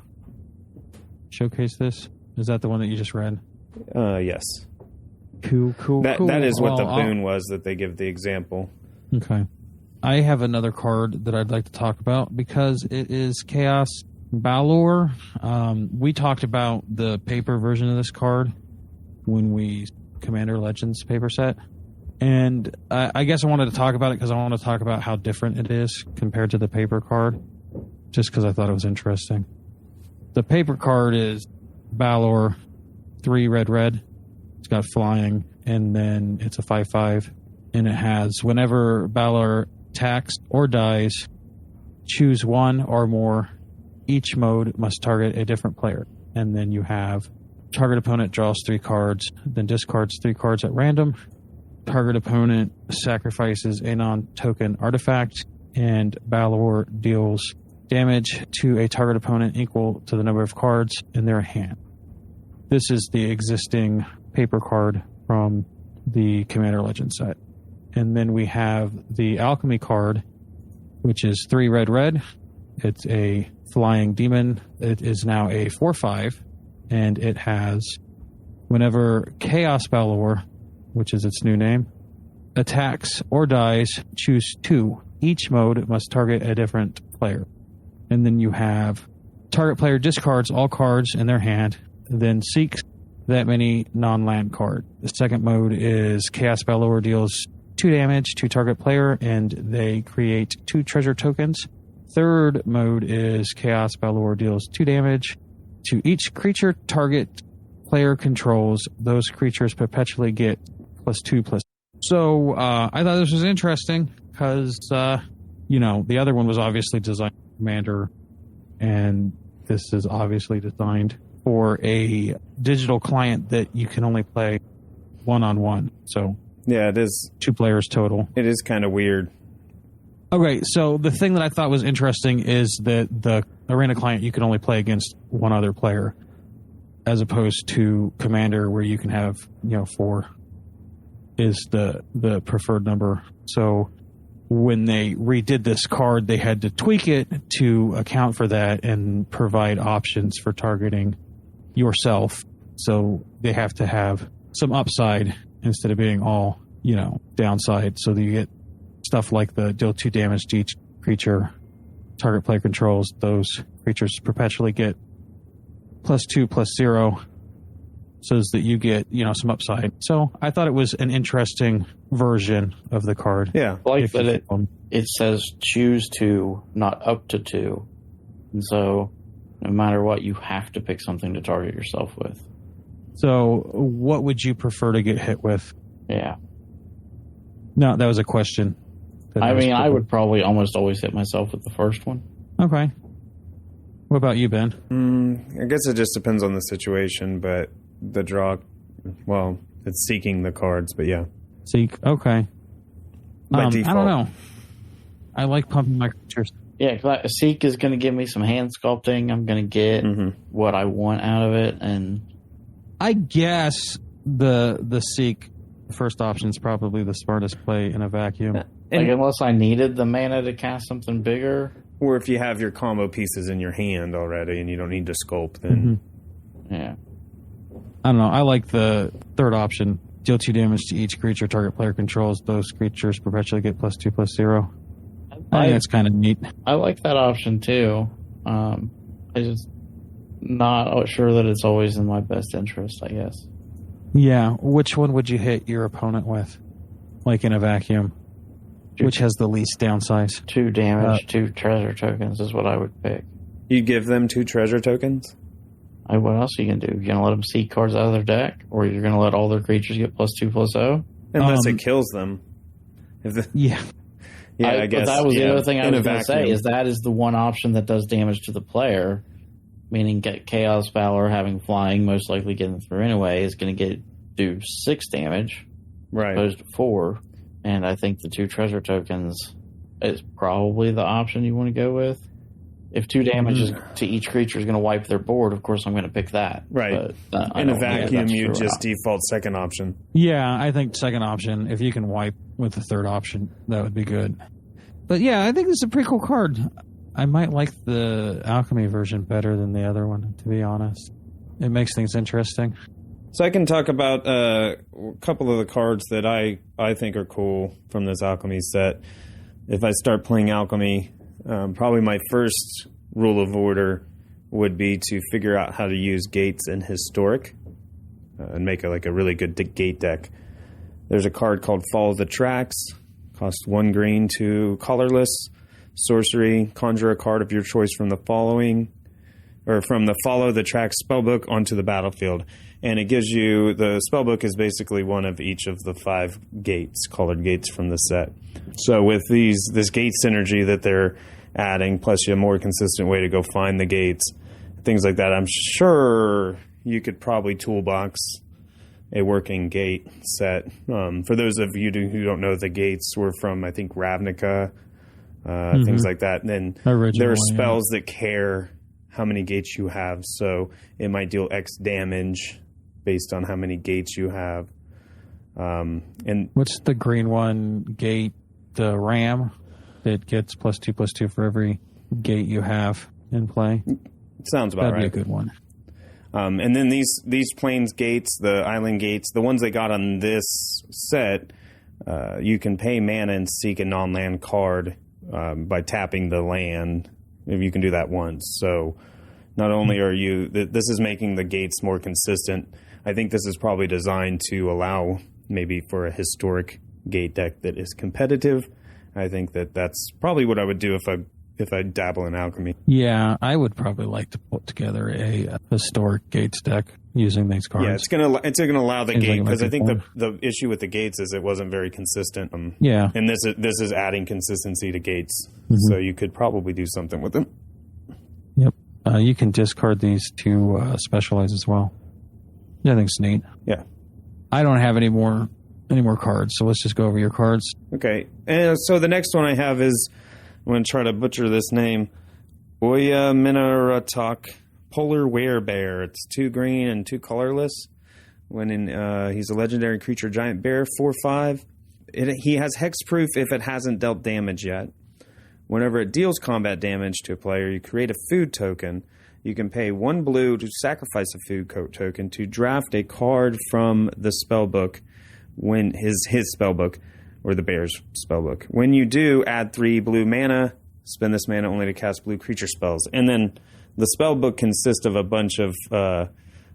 showcase this? Is that the one that you just read? Yes. Cool. That is what the Well, boon was that they give the example. Okay. I have another card that I'd like to talk about because it is Chaos Baldur. We talked about the paper version of this card when we Commander Legends paper set. And I guess I wanted to talk about it because I want to talk about how different it is compared to the paper card, just because I thought it was interesting. The paper card is Baldur, 3 red. It's got flying, and then it's a 5/5, and it has whenever Baldur attacks or dies, choose one or more. Each mode must target a different player. And then you have target opponent draws 3 cards, then discards 3 cards at random. Target opponent sacrifices a non-token artifact, and Baldur deals damage to a target opponent equal to the number of cards in their hand. This is the existing paper card from the Commander Legends set. And then we have the Alchemy card, which is 3 red. It's a flying demon. It is now a 4/5, and it has whenever Chaos Baldur, which is its new name, attacks or dies, choose 2. Each mode must target a different player. And then you have target player discards all cards in their hand, then seeks that many non-land card. The second mode is Chaos Baldur deals 2 damage to target player, and they create 2 treasure tokens. Third mode is Chaos Baldur deals 2 damage to each creature target player controls. Those creatures perpetually get +2/+. So I thought this was interesting because, the other one was obviously designed for Commander, and this is obviously designed for a digital client that you can only play one-on-one. So Yeah, it is. 2 players total. It is kind of weird. Okay, so the thing that I thought was interesting is that the Arena client, you can only play against one other player, as opposed to Commander, where you can have, 4 is the preferred number. So when they redid this card, they had to tweak it to account for that and provide options for targeting yourself. So they have to have some upside instead of being all, downside. So that you get stuff like the deal 2 damage to each creature target player controls. Those creatures perpetually get +2/+0, so that you get some upside. So I thought it was an interesting version of the card. Yeah. I like that it says choose 2, not up to 2. And so no matter what, you have to pick something to target yourself with. So what would you prefer to get hit with? Yeah. No, that was a question. I would probably almost always hit myself with the first one. Okay. What about you, Ben? I guess it just depends on the situation, but the draw, well, it's seeking the cards, but yeah. Seek. Okay. By default. I don't know. I like pumping my creatures. Yeah, because Seek is going to give me some hand sculpting. I'm going to get what I want out of it, and I guess the Seek first option is probably the smartest play in a vacuum. unless I needed the mana to cast something bigger. Or if you have your combo pieces in your hand already and you don't need to sculpt, then Yeah. I don't know. I like the third option. Deal 2 damage to each creature target player controls. Those creatures perpetually get +2/+0. I think that's kind of neat. I like that option too. I just not sure that it's always in my best interest, I guess. Yeah. Which one would you hit your opponent with? Like in a vacuum? Which has the least downsize? 2 damage, 2 treasure tokens is what I would pick. you give them 2 treasure tokens? What else are you going to do? You're going to let them seek cards out of their deck? Or you're going to let all their creatures get +2/+0? Unless it kills them. Yeah. Yeah, I guess. But that was the other thing I in was a going to say, vacuum. is that is the one option that does damage to the player, meaning get Chaos Valor having flying, most likely getting through anyway, is going to do 6 damage, Right. opposed to 4. And I think the 2 treasure tokens is probably the option you want to go with. If 2 damage to each creature is going to wipe their board, of course I'm going to pick that. Right. But, I In a don't think vacuum, that's you true just out. default second option. Yeah, I think second option, if you can wipe with the third option, that would be good. But yeah, I think this is a pretty cool card. I might like the Alchemy version better than the other one, to be honest. It makes things interesting. So I can talk about a couple of the cards that I think are cool from this Alchemy set. If I start playing Alchemy, probably my first rule of order would be to figure out how to use gates in Historic and make a really good gate deck. There's a card called Follow the Tracks. Costs 1 green to colorless. Sorcery, conjure a card of your choice from the following, or from the Follow the Tracks spellbook onto the battlefield. And it gives you, the spellbook is basically one of each of the 5 gates, colored gates from the set. So with this gate synergy that they're adding, plus a more consistent way to go find the gates, things like that, I'm sure you could probably toolbox a working gate set. For those of you who don't know, the gates were from, I think, Ravnica, things like that. And then there are spells that care how many gates you have, so it might deal X damage based on how many gates you have. And what's the green one gate? The ram that gets +2/+2 for every gate you have in play. Sounds about That'd right. be a good one. And then these plains gates, the island gates, the ones they got on this set, you can pay mana and seek a non-land card by tapping the land. If you can do that once. So not only are this is making the gates more consistent. I think this is probably designed to allow maybe for a Historic gate deck that is competitive. I think that's probably what I would do if I dabble in Alchemy. Yeah, I would probably like to put together a Historic gates deck using these cards. Yeah, it's gonna allow the Seems like gate, it might because be I think fun. the issue with the gates is it wasn't very consistent. Yeah. And this is adding consistency to gates, so you could probably do something with them. Yep. You can discard these to specialize as well. Yeah, I think it's neat. Yeah. I don't have any more cards, so let's just go over your cards. Okay, and so the next one I have is, I'm going to try to butcher this name, Oya Minaratok Polar Werebear. It's 2 green and 2 colorless. He's a legendary creature, giant bear, 4/5. He has Hex Proof if it hasn't dealt damage yet. Whenever it deals combat damage to a player, you create a food token. You can pay 1 blue to sacrifice a food token to draft a card from the spellbook, when his spellbook, or the bear's spellbook. When you do, add 3 blue mana. Spend this mana only to cast blue creature spells. And then the spellbook consists of a bunch of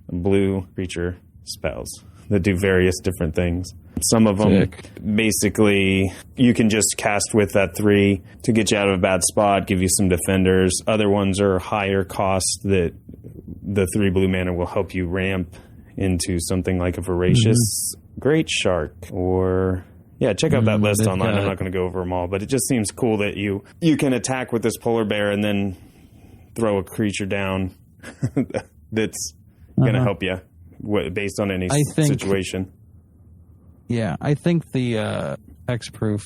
blue creature spells that do various different things. Some of them, basically, you can just cast with that 3 to get you out of a bad spot, give you some defenders. Other ones are higher cost that the 3 blue mana will help you ramp into something like a Voracious Great Shark. Or, yeah, check out that list online. I'm not going to go over them all, but it just seems cool that you can attack with this polar bear and then throw a creature down that's going to help you based on any situation. Yeah, I think the Hex Proof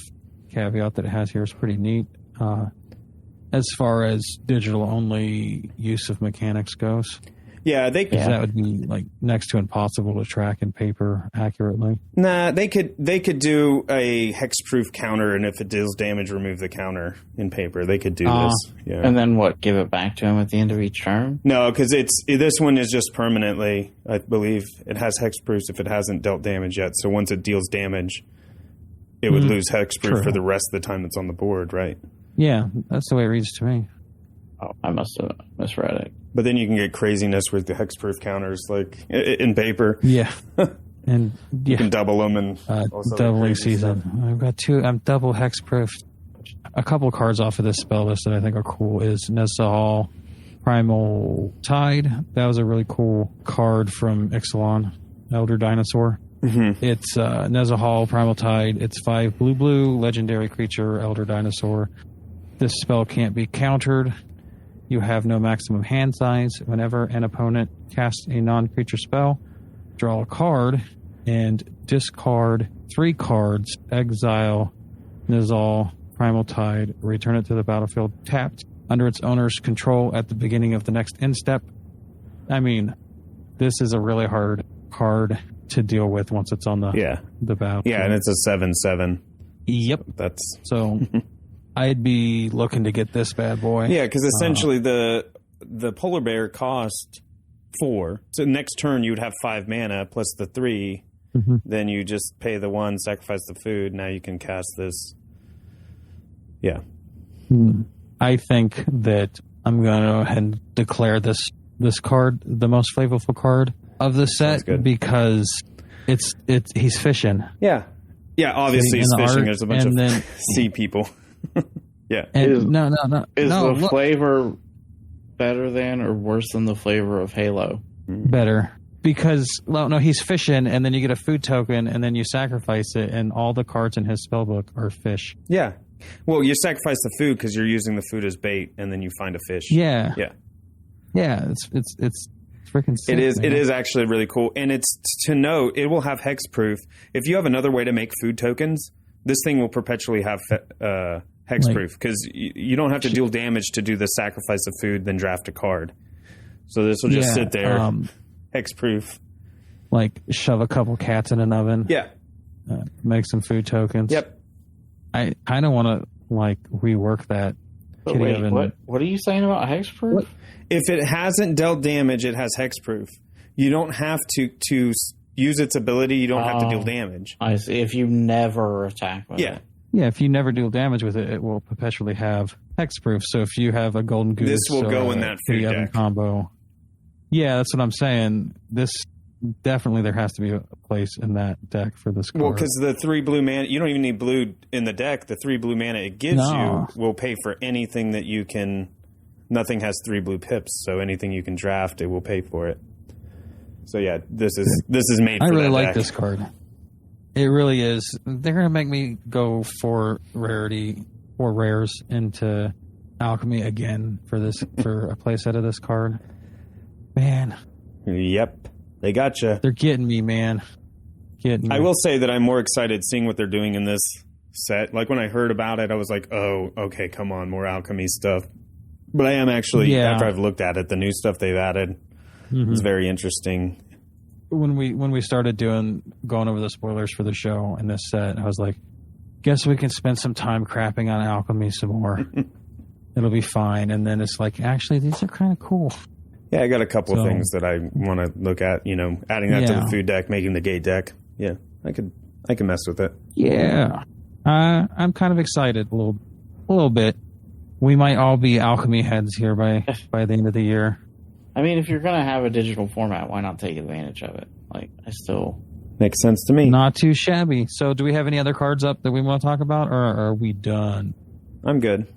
caveat that it has here is pretty neat. As far as digital only use of mechanics goes. Yeah, that would be like next to impossible to track in paper accurately. Nah, they could do a hexproof counter, and if it deals damage, remove the counter in paper. They could do this. Yeah. And then what? Give it back to him at the end of each turn? No, because this one is just permanently. I believe it has hexproofs if it hasn't dealt damage yet. So once it deals damage, it would lose hexproof for the rest of the time it's on the board, right? Yeah, that's the way it reads to me. Oh, I must have misread it. But then you can get craziness with the hexproof counters, like in paper. Yeah, and you can double them and doubling season. I've got 2. I'm double hexproof. A couple cards off of this spell list that I think are cool is Nessa Hall, Primal Tide. That was a really cool card from Ixalan, Elder Dinosaur. Mm-hmm. It's Nezahal, Primal Tide. It's 5 blue, legendary creature, Elder Dinosaur. This spell can't be countered. You have no maximum hand size. Whenever an opponent casts a non-creature spell, draw a card and discard 3 cards, exile Nezahal, Primal Tide, return it to the battlefield tapped under its owner's control at the beginning of the next end step. I mean, this is a really hard card to deal with once it's on the battlefield. Yeah, and it's a 7/7. Yep. That's so I'd be looking to get this bad boy. Yeah, because essentially the polar bear cost 4. So next turn you would have 5 mana plus the 3. Mm-hmm. Then you just pay the 1, sacrifice the food. Now you can cast this. Yeah. I think that I'm going to go ahead and declare this card the most flavorful card of the set because he's fishing. Yeah. Yeah, obviously he's fishing. There's a bunch of sea people. Yeah. And no. Is the flavor better than or worse than the flavor of Halo? Better. Because, he's fishing, and then you get a food token, and then you sacrifice it, and all the cards in his spellbook are fish. Yeah. Well, you sacrifice the food because you're using the food as bait, and then you find a fish. Yeah. Yeah. Yeah, it's freaking sick. It is actually really cool. And it's to note, it will have hex proof. If you have another way to make food tokens, this thing will perpetually have hex proof because you don't have to deal damage to do the sacrifice of food, then draft a card. So this will just sit there. Hex proof. Like shove a couple cats in an oven. Yeah. Make some food tokens. Yep. I kind of want to rework that. But wait, what are you saying about hexproof? What? If it hasn't dealt damage, it has hexproof. You don't have to use its ability. You don't have to deal damage. I see. If you never attack with it. Yeah, if you never deal damage with it, it will perpetually have hexproof. So if you have a golden goose, this will go in that food deck combo. Yeah, that's what I'm saying. This definitely there has to be a place in that deck for this card. Well, because the 3 blue mana, you don't even need blue in the deck. The 3 blue mana it gives you will pay for anything that you can. Nothing has 3 blue pips, so anything you can draft, it will pay for it. So yeah, this is made. I for really that like deck. this card. It really is. They're gonna make me go for rarity or rares into Alchemy again for a playset of this card. Man. Yep. They gotcha. They're getting me, man. Getting me. I will say that I'm more excited seeing what they're doing in this set. Like when I heard about it, I was like, oh, okay, come on, more Alchemy stuff. But I am actually, after I've looked at it, the new stuff they've added is very interesting. When we started going over the spoilers for the show and this set, I was like, guess we can spend some time crapping on Alchemy some more. It'll be fine. And then it's like, actually, these are kind of cool. Yeah, I got a couple of things that I want to look at. Adding that to the food deck, making the gate deck. Yeah, I can mess with it. Yeah, I'm kind of excited a little bit. We might all be Alchemy heads here by the end of the year. I mean, if you're gonna have a digital format, why not take advantage of it? Makes sense to me. Not too shabby. So, do we have any other cards up that we want to talk about, or are we done? I'm good.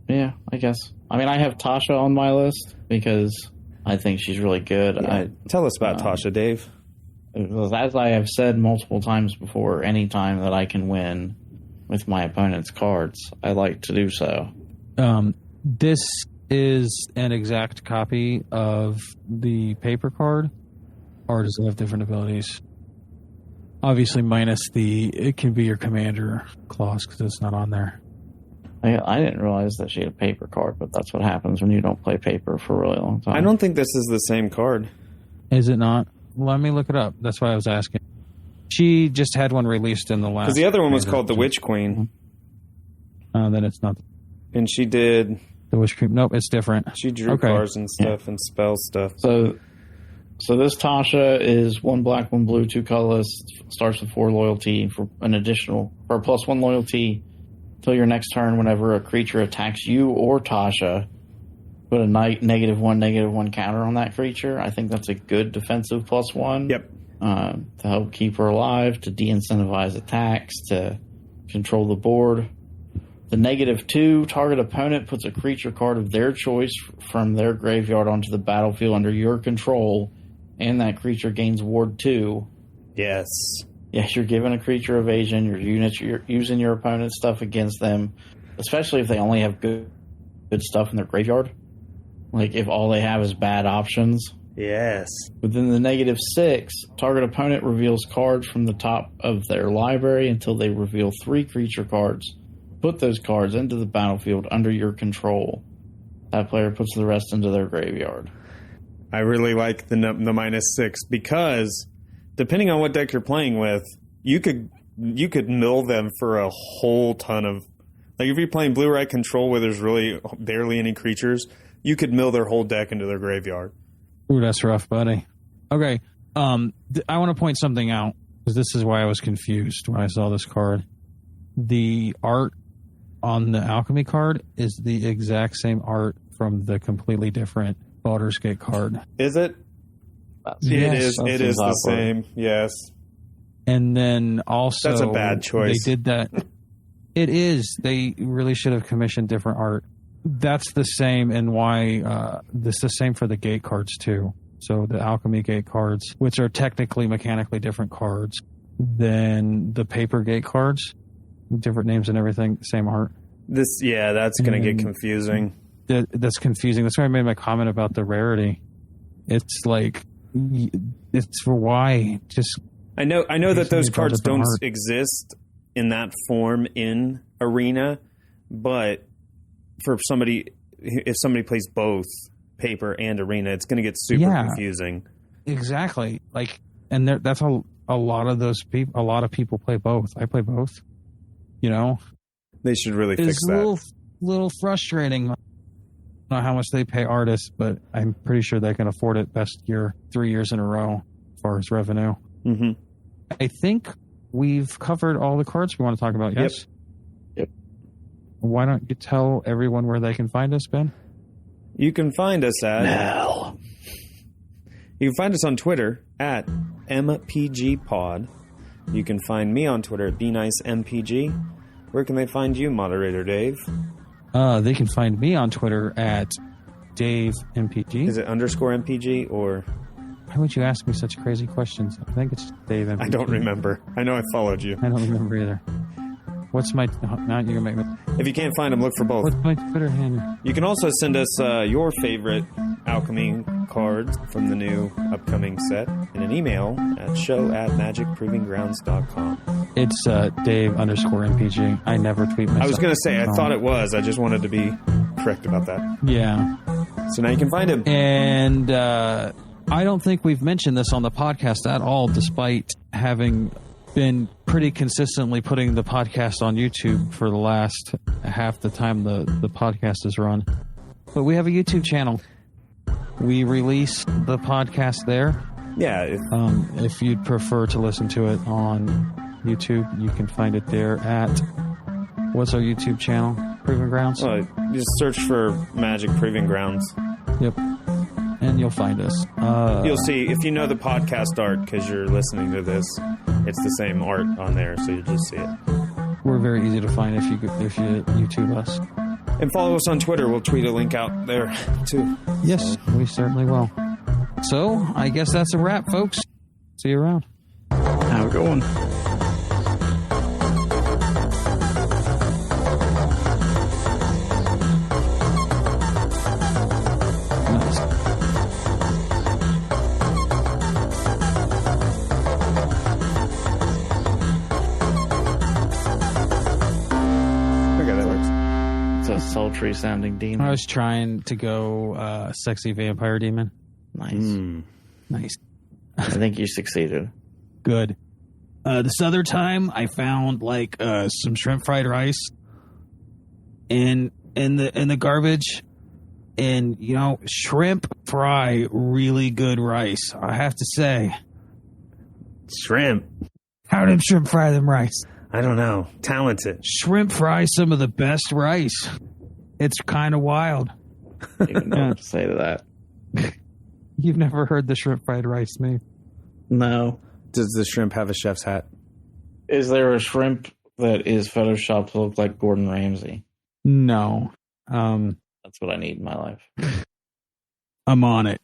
Yeah, I guess. I mean, I have Tasha on my list because I think she's really good. Yeah. Tell us about Tasha, Dave. As I have said multiple times before, any time that I can win with my opponent's cards, I like to do so. This is an exact copy of the paper card, or does it have different abilities? Obviously, minus it can be your commander clause because it's not on there. I didn't realize that she had a paper card, but that's what happens when you don't play paper for a really long time. I don't think this is the same card. Is it not? Let me look it up. That's why I was asking. She just had one released in the last... Because the other one was called the Witch Queen. Then it's not. And she did... The Witch Queen. Nope, it's different. She drew cards and stuff and spell stuff. So this Tasha is 1 black, 1 blue, 2 colorless, starts with 4 loyalty for an additional... or +1 loyalty... Till your next turn, whenever a creature attacks you or Tasha, put a -1/-1 counter on that creature. I think that's a good defensive +1. Yep. To help keep her alive, to de-incentivize attacks, to control the board. The -2, target opponent puts a creature card of their choice from their graveyard onto the battlefield under your control, and that creature gains Ward 2. Yes. Yes, you're giving a creature evasion. You're using your opponent's stuff against them, especially if they only have good stuff in their graveyard. Like if all they have is bad options. Yes. Within the -6, target opponent reveals cards from the top of their library until they reveal 3 creature cards. Put those cards into the battlefield under your control. That player puts the rest into their graveyard. I really like the -6 because depending on what deck you're playing with, you could mill them for a whole ton of... Like if you're playing blue-red control where there's really barely any creatures, you could mill their whole deck into their graveyard. Ooh, that's rough, buddy. Okay, I want to point something out, because this is why I was confused when I saw this card. The art on the Alchemy card is the exact same art from the completely different Baldur's Gate card. Is it? Yes. It is the same, yes. And then also... That's a bad choice. They did that. It is. They really should have commissioned different art. That's the same, and why this is the same for the gate cards too. So the Alchemy gate cards, which are technically mechanically different cards than the paper gate cards, different names and everything, same art. That's going to get confusing. That's confusing. That's why I made my comment about the rarity. It's like, it's for why. Just I know that those cards don't exist in that form in Arena, but for somebody, if somebody plays both paper and Arena, it's going to get super confusing. Exactly. Like, and that's a lot of those people. A lot of people play both. I play both. You know, they should really fix that. It's a little frustrating. I don't know how much they pay artists, but I'm pretty sure they can afford it best year 3 years in a row as far as revenue. Mm-hmm. I think we've covered all the cards we want to talk about. Yes. Yep. Why don't you tell everyone where they can find us, Ben? You can find us at... No. You can find us on Twitter at MPGPod. You can find me on Twitter at BeNiceMPG. Where can they find you, Moderator Dave? They can find me on Twitter at DaveMPG. Is it _MPG or... Why would you ask me such crazy questions? I think it's Dave MPG. I don't remember. I know I followed you. I don't remember either. What's my... Now you're going to make me... If you can't find them, look for both. What's my Twitter handle? You can also send us your favorite Alchemy cards from the new upcoming set in an email at show@magicprovinggrounds.com. It's Dave_MPG. I never tweet myself. I was going to say, I thought it was. I just wanted to be correct about that. Yeah. So now you can find him. And I don't think we've mentioned this on the podcast at all, despite having been pretty consistently putting the podcast on YouTube for the last half the time the podcast is run. But we have a YouTube channel. We release the podcast there. Yeah. If you'd prefer to listen to it on YouTube, you can find it there at... What's our YouTube channel? Proving Grounds? Just search for Magic Proving Grounds. Yep. And you'll find us. You'll see, if you know the podcast art, because you're listening to this, it's the same art on there, so you'll just see it. We're very easy to find if you YouTube us. And follow us on Twitter. We'll tweet a link out there, too. Yes, we certainly will. So, I guess that's a wrap, folks. See you around. How it going? Sultry sounding demon. I was trying to go sexy vampire demon. Nice. Nice. I think you succeeded. Good. This other time I found like some shrimp fried rice in the garbage, and you know, shrimp fry really good rice, I have to say. Shrimp. How did shrimp fry them rice? I don't know. Talented. Shrimp fry some of the best rice. It's kind of wild. I don't even know what to say to that. You've never heard the shrimp fried rice made? No. Does the shrimp have a chef's hat? Is there a shrimp that is photoshopped to look like Gordon Ramsay. No. That's what I need in my life. I'm on it.